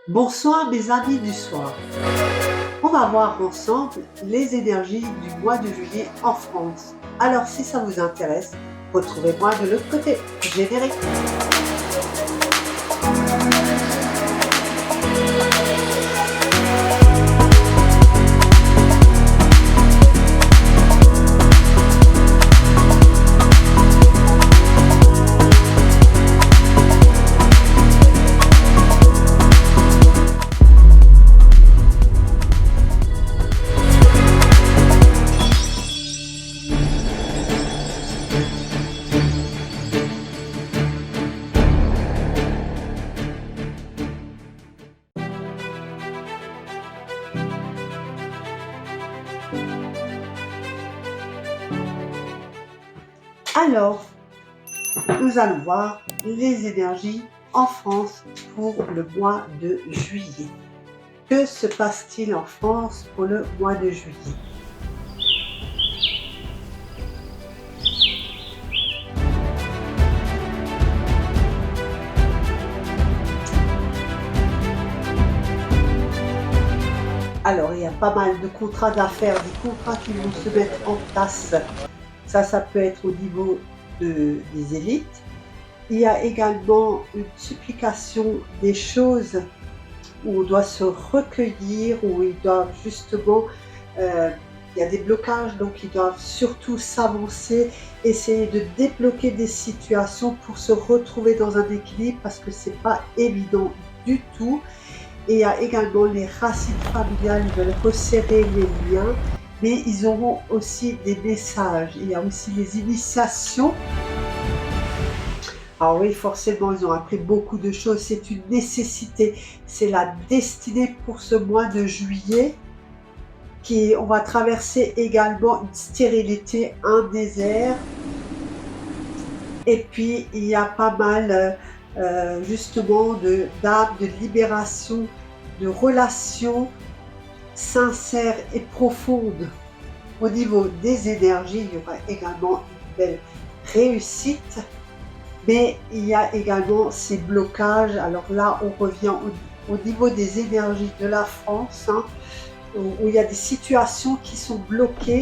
Bonsoir mes amis du soir. On va voir ensemble les énergies du mois de juillet en France. Alors si ça vous intéresse, retrouvez-moi de l'autre côté. Générique. Alors, nous allons voir les énergies en France pour le mois de juillet. Que se passe-t-il en France pour le mois de juillet? Alors, il y a pas mal de contrats d'affaires, des contrats qui vont se mettre en place. Ça peut être au niveau des élites. Il y a également une supplication des choses où on doit se recueillir, où ils doivent justement, il y a des blocages, donc ils doivent surtout s'avancer, essayer de débloquer des situations pour se retrouver dans un équilibre parce que c'est pas évident du tout. Et il y a également les racines familiales, ils veulent resserrer les liens, mais ils auront aussi des messages. Il y a aussi les initiations. Alors oui, forcément, ils ont appris beaucoup de choses, c'est une nécessité, c'est la destinée pour ce mois de juillet. On va traverser également une stérilité, un désert. Et puis, il y a pas mal justement d'âmes, de libération, de relations sincères et profondes. Au niveau des énergies, il y aura également une belle réussite. Mais il y a également ces blocages. Alors là, on revient au niveau des énergies de la France, hein, où il y a des situations qui sont bloquées,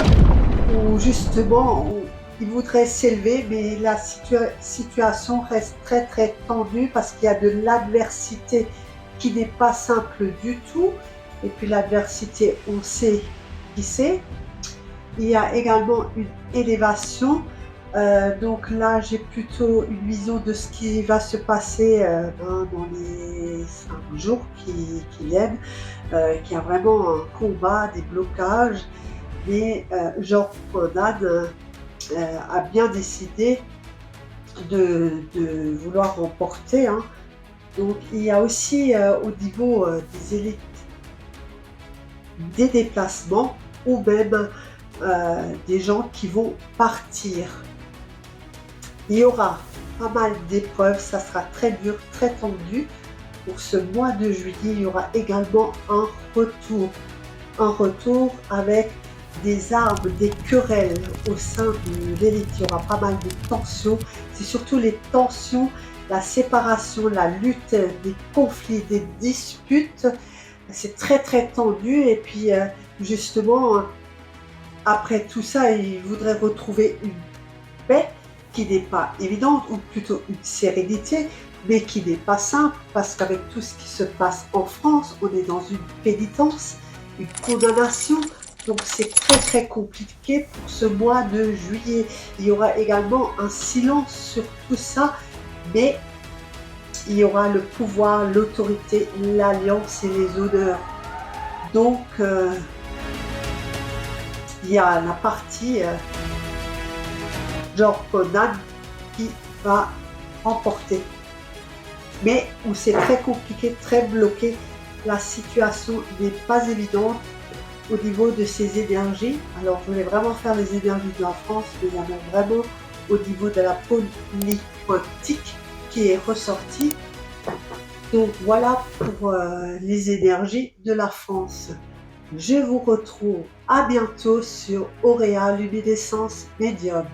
où justement, ils voudraient s'élever, mais la situation reste très très tendue parce qu'il y a de l'adversité qui n'est pas simple du tout. Et puis l'adversité, on sait qui c'est. Il y a également une élévation. Donc là, j'ai plutôt une vision de ce qui va se passer dans les 5 jours qui viennent, qu'il y a vraiment un combat, des blocages, mais Jean Prodane a bien décidé de vouloir remporter, hein. Donc il y a aussi au niveau des élites des déplacements ou même des gens qui vont partir. Il y aura pas mal d'épreuves, ça sera très dur, très tendu. Pour ce mois de juillet, il y aura également un retour avec des armes, des querelles au sein de l'élite. Il y aura pas mal de tensions, c'est surtout les tensions, la séparation, la lutte, des conflits, des disputes. C'est très très tendu et puis justement, après tout ça, ils voudraient retrouver une paix qui n'est pas évidente, ou plutôt une sérénité, mais qui n'est pas simple, parce qu'avec tout ce qui se passe en France, on est dans une pénitence, une condamnation, donc c'est très très compliqué pour ce mois de juillet. Il y aura également un silence sur tout ça, mais il y aura le pouvoir, l'autorité, l'alliance et les honneurs. Donc, il y a la partie genre Conan qui va remporter. Mais où c'est très compliqué, très bloqué, la situation n'est pas évidente au niveau de ces énergies. Alors je voulais vraiment faire les énergies de la France, mais il y en a vraiment au niveau de la politique qui est ressortie. Donc voilà pour les énergies de la France. Je vous retrouve à bientôt sur Auréa Luminescence Médium.